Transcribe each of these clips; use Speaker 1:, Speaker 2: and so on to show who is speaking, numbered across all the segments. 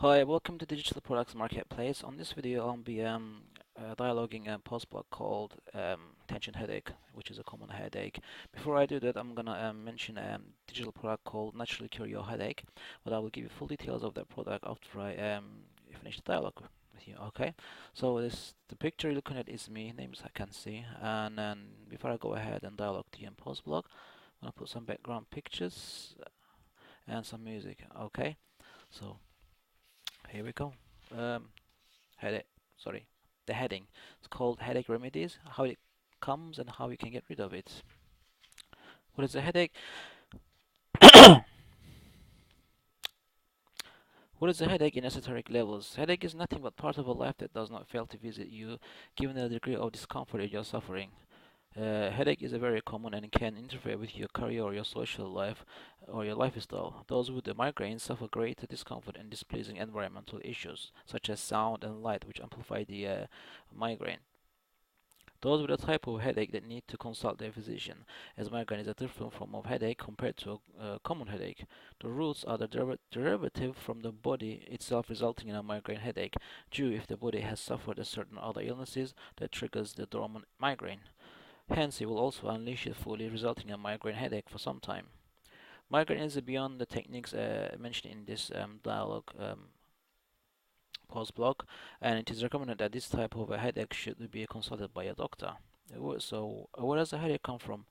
Speaker 1: Hi, welcome to Digital Products Marketplace. On this video, I'll be dialoguing a post blog called tension headache, which is a common headache. Before I do that, I'm gonna mention a digital product called Naturally Cure Your Headache, but I will give you full details of that product after I finish the dialogue with you. Okay? So the picture you're looking at is me, names I can see, and then before I go ahead and dialogue to you in post blog, I'm gonna put some background pictures and some music. Okay? So. Here we go. Um, headache. Sorry, the heading. It's called Headache Remedies. How it comes and how you can get rid of it. What is a headache? What is a headache in esoteric levels? Headache is nothing but part of a life that does not fail to visit you, given the degree of discomfort you're suffering. Headache is a very common and can interfere with your career or your social life or your lifestyle. Those with the migraines suffer greater discomfort and displeasing environmental issues, such as sound and light, which amplify the migraine. Those with a type of headache that need to consult their physician, as migraine is a different form of headache compared to a common headache. The roots are the derivative from the body itself, resulting in a migraine headache, due if the body has suffered a certain other illnesses that triggers the dormant migraine. Hence, it will also unleash it fully, resulting in a migraine headache for some time. Migraine is beyond the techniques mentioned in this dialogue post blog, and it is recommended that this type of a headache should be consulted by a doctor. So, where does the headache come from?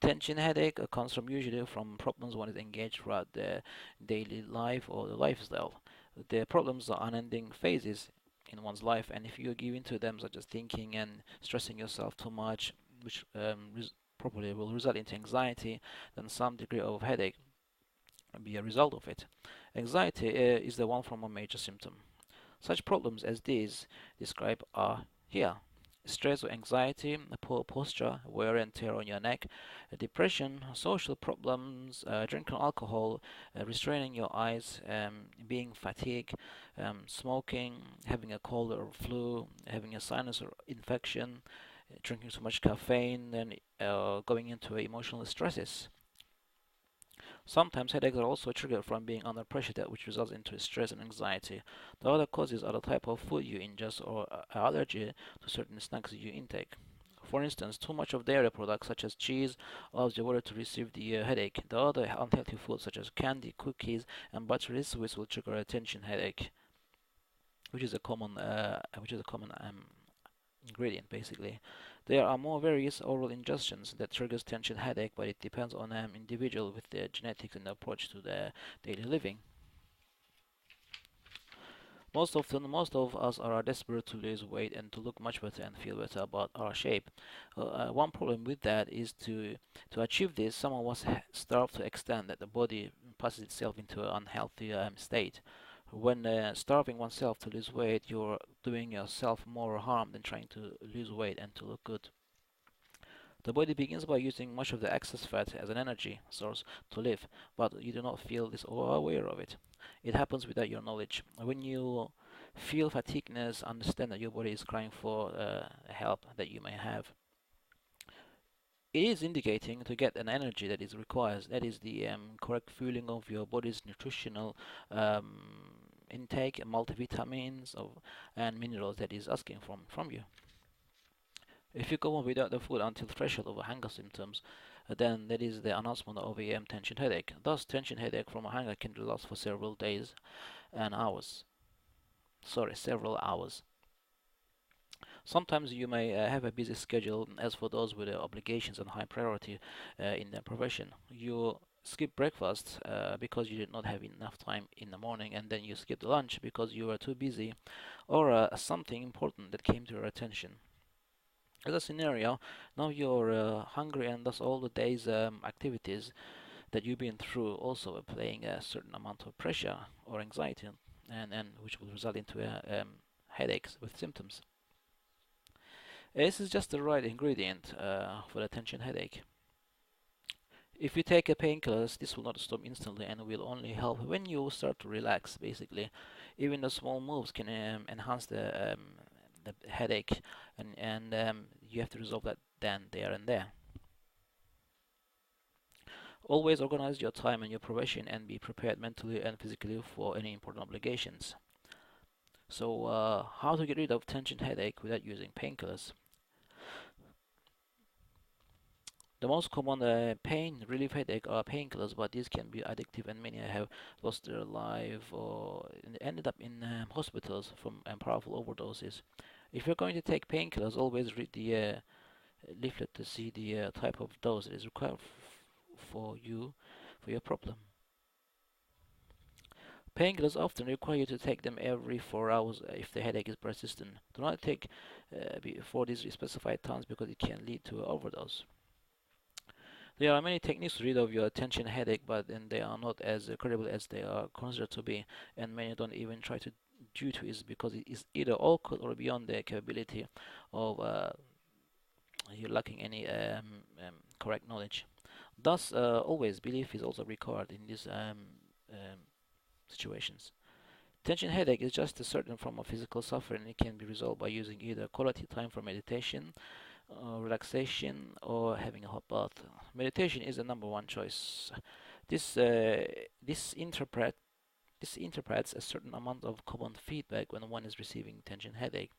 Speaker 1: Tension headache comes from usually from problems one is engaged throughout the daily life or the lifestyle. The problems are unending phases in one's life, and if you give into them, such as thinking and stressing yourself too much, which probably will result into anxiety, then some degree of headache will be a result of it. Anxiety is the one from a major symptom. Such problems as these described are here: stress or anxiety, a poor posture, wear and tear on your neck, depression, social problems, drinking alcohol, restraining your eyes, being fatigued, smoking, having a cold or flu, having a sinus or infection, drinking too much caffeine, and going into emotional stresses. Sometimes headaches are also triggered from being under pressure, that which results into stress and anxiety. The other causes are the type of food you ingest or allergy to certain snacks you intake. For instance, too much of dairy products such as cheese allows your body to receive the headache. The other unhealthy foods such as candy, cookies, and buttery sweets will trigger a tension headache, which is a common ingredient basically. There are more various oral ingestions that triggers tension headache, but it depends on an individual with their genetics and approach to their daily living. Most often, most of us are desperate to lose weight and to look much better and feel better about our shape. One problem with that is to achieve this, some of us starve to extent that the body passes itself into an unhealthy state. When starving oneself to lose weight, you're doing yourself more harm than trying to lose weight and to look good. The body begins by using much of the excess fat as an energy source to live, but you do not feel this or aware of it. It happens without your knowledge. When you feel fatigueness, understand that your body is crying for help that you may have. It is indicating to get an energy that is required. That is the correct fueling of your body's nutritional intake, multivitamins and minerals that is asking from you. If you go on without the food until threshold of hunger symptoms, then that is the announcement of a tension headache. Thus, tension headache from a hunger can last for several days and hours. Sorry, several hours. Sometimes you may have a busy schedule, as for those with obligations and high priority in their profession. You skip breakfast because you did not have enough time in the morning, and then you skip the lunch because you were too busy, or something important that came to your attention. As a scenario, now you're hungry, and thus all the day's activities that you've been through also applying a certain amount of pressure or anxiety, and which will result into headaches with symptoms. This is just the right ingredient for the tension headache. If you take a painkillers, this will not stop instantly and will only help when you start to relax. Basically, even the small moves can enhance the headache, and you have to resolve that then, there, and there. Always organize your time and your profession and be prepared mentally and physically for any important obligations. So, how to get rid of tension headache without using painkillers? The most common pain relief headache are painkillers, but these can be addictive, and many have lost their life or ended up in hospitals from powerful overdoses. If you're going to take painkillers, always read the leaflet to see the type of dose that is required for you for your problem. Painkillers often require you to take them every 4 hours if the headache is persistent. Do not take before these specified times because it can lead to overdose. There are many techniques to rid of your tension headache, but then they are not as credible as they are considered to be, and many don't even try to due to it because it is either awkward or beyond their capability of you lacking any correct knowledge. Thus, always belief is also required in these situations. Tension headache is just a certain form of physical suffering. It can be resolved by using either quality time for meditation, relaxation, or having a hot bath. Meditation is the number one choice. This uh, this interpret this interprets a certain amount of common feedback when one is receiving tension headache.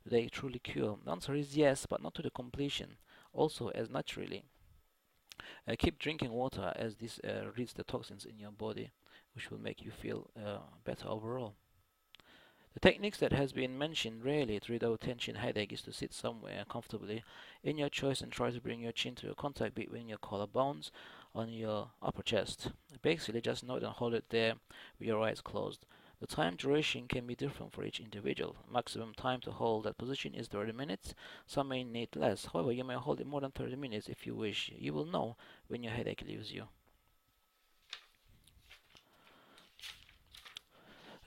Speaker 1: Do they truly cure? The answer is yes, but not to the completion. Also, as naturally, keep drinking water as this reads the toxins in your body, which will make you feel better overall. The techniques that has been mentioned rarely to reduce tension headache is to sit somewhere comfortably in your choice and try to bring your chin to a contact between your collarbones on your upper chest. Basically, just note and hold it there with your eyes closed. The time duration can be different for each individual. Maximum time to hold that position is 30 minutes. Some may need less. However, you may hold it more than 30 minutes if you wish. You will know when your headache leaves you.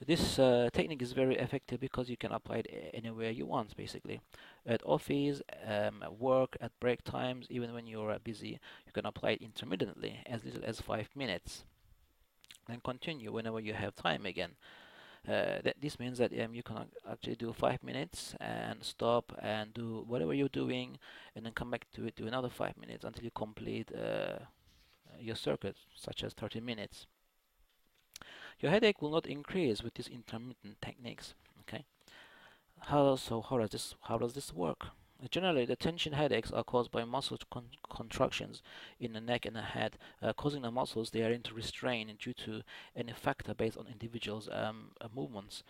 Speaker 1: This technique is very effective because you can apply it anywhere you want, basically. At office, at work, at break times, even when you're busy, you can apply it intermittently, as little as 5 minutes. Then continue whenever you have time again. This means that you can actually do 5 minutes and stop and do whatever you're doing, and then come back to it, do another 5 minutes until you complete your circuit, such as 30 minutes. Your headache will not increase with these intermittent techniques. Okay. How does this work? Generally, the tension headaches are caused by muscle contractions in the neck and the head, causing the muscles therein to restrain due to any factor based on individuals' movements.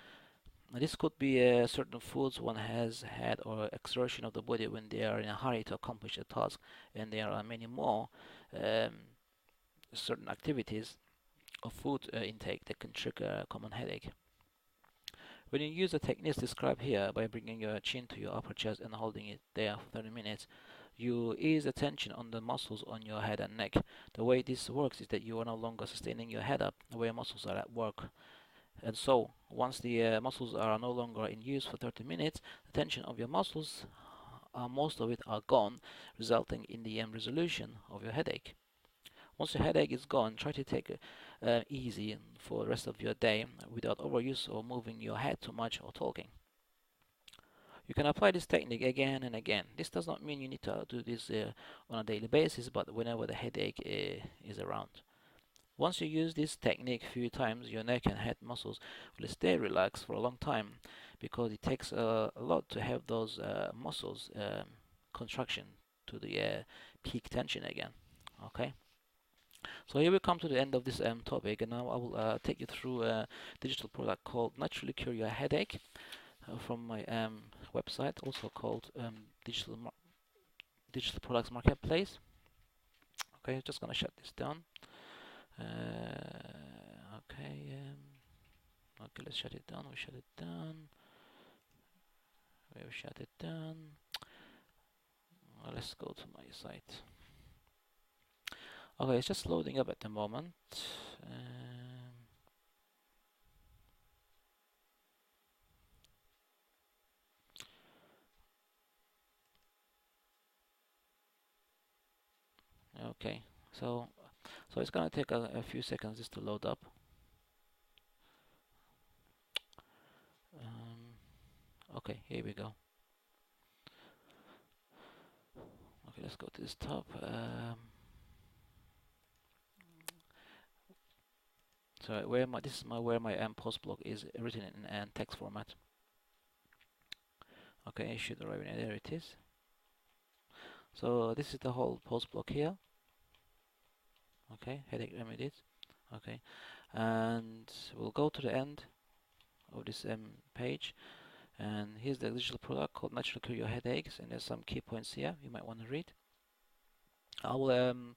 Speaker 1: Now, this could be certain foods one has had or exertion of the body when they are in a hurry to accomplish a task, and there are many more um, certain activities of food intake that can trigger a common headache. When you use the techniques described here by bringing your chin to your upper chest and holding it there for 30 minutes, you ease the tension on the muscles on your head and neck. The way this works is that you are no longer sustaining your head up where muscles are at work. And so, once the muscles are no longer in use for 30 minutes, the tension of your muscles, most of it are gone, resulting in the resolution of your headache. Once the headache is gone, try to take it easy for the rest of your day without overuse or moving your head too much or talking. You can apply this technique again and again. This does not mean you need to do this on a daily basis, but whenever the headache is around. Once you use this technique a few times, your neck and head muscles will stay relaxed for a long time because it takes a lot to have those muscles contraction to the peak tension again. Okay. So here we come to the end of this topic, and now I will take you through a digital product called Naturally Cure Your Headache from my website, also called Digital Products Marketplace. Okay, just gonna shut this down. Okay, let's shut it down. We shut it down. We shut it down. Let's go to my site. Okay, it's just loading up at the moment. Okay, so it's gonna take a few seconds just to load up. Okay, here we go. Okay, let's go to this top. So where my post blog is written in text format. Okay, it should arrive in there. It is. So this is the whole post block here. Okay, headache remedies. Okay, and we'll go to the end of this page, and here's the digital product called Natural Cure Your Headaches, and there's some key points here you might want to read. I will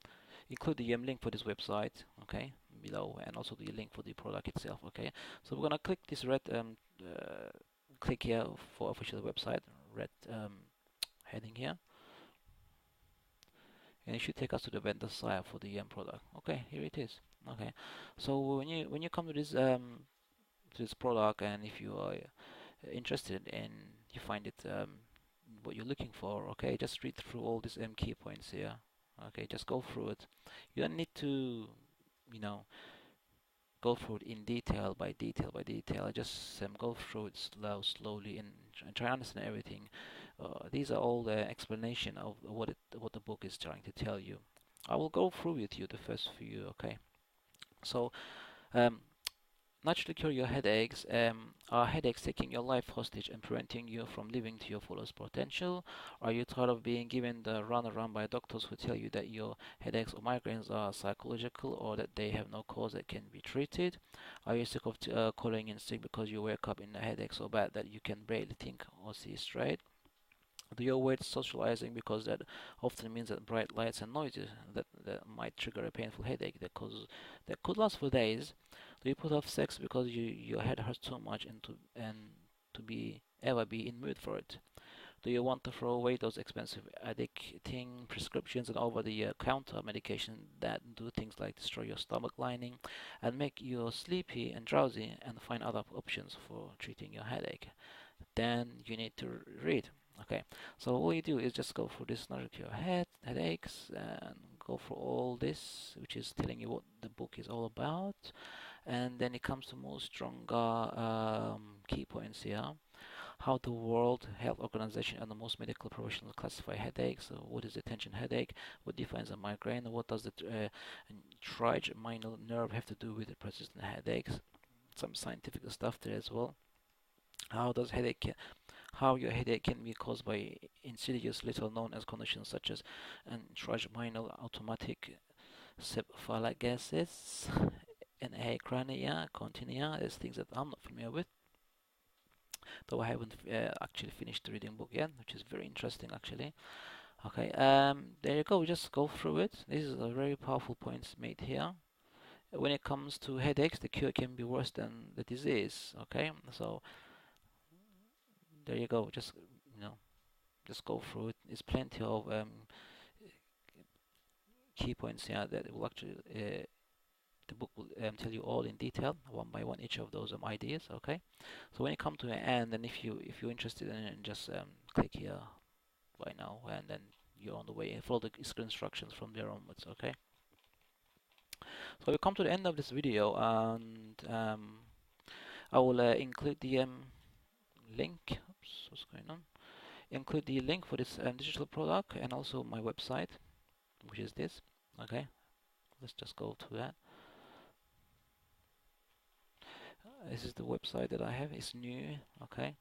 Speaker 1: include the link for this website, okay, below, and also the link for the product itself. Okay, so we're gonna click this red click here for official website, red heading here, and it should take us to the vendor site for the product. Okay, here it is. Okay, so when you come to this product, and if you are interested and you find it what you're looking for, okay, just read through all these key points here. Okay, just go through it. You don't need to, you know, go through it in detail by detail by detail. Just go through it slowly, and try to understand everything. These are all the explanation of what the book is trying to tell you. I will go through with you the first few. Okay, so um, naturally cure your headaches. Are headaches taking your life hostage and preventing you from living to your fullest potential? Are you tired of being given the runaround by doctors who tell you that your headaches or migraines are psychological, or that they have no cause that can be treated? Are you sick of calling in sick because you wake up in a headache so bad that you can barely think or see straight? Do you avoid socializing because that often means that bright lights and noises that might trigger a painful headache that could last for days? Do you put off sex because your head hurts too much to be ever be in mood for it? Do you want to throw away those expensive addicting prescriptions and over-the-counter medication that do things like destroy your stomach lining and make you sleepy and drowsy, and find other options for treating your headache? Then you need to read. Okay, so all you do is just go through this knowledge of your headaches, and go for all this, which is telling you what the book is all about. And then it comes to more stronger key points here. How the World Health Organization and the most medical professionals classify headaches. So what is the tension headache? What defines a migraine? What does the trigeminal nerve have to do with the persistent headaches? Some scientific stuff there as well. How does headache how your headache can be caused by insidious, little known as conditions such as trigeminal automatic cephalagasis, anhecrania, continia. There's things that I'm not familiar with, though I haven't actually finished the reading book yet, which is very interesting actually. Okay, there you go. Just go through it. This is a very powerful points made here. When it comes to headaches, the cure can be worse than the disease. Okay, so there you go. Just go through it. There's plenty of key points here that will actually the book will tell you all in detail, one by one, each of those ideas. Okay, so when you come to the end, and if you're interested in it, just click here right now, and then you're on the way. And follow the instructions from there onwards. Okay, so we come to the end of this video, and I will include the link. Oops, what's going on? Include the link for this digital product, and also my website, which is this. Okay, let's just go to that. This is the website that I have. It's new. Okay,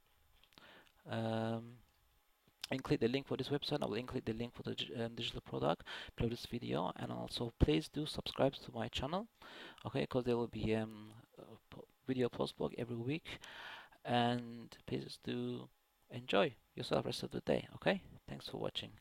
Speaker 1: include the link for this website. I will include the link for the digital product below this video, and also please do subscribe to my channel. Okay, because there will be video post blog every week, and please do enjoy yourself rest of the day. Okay, thanks for watching.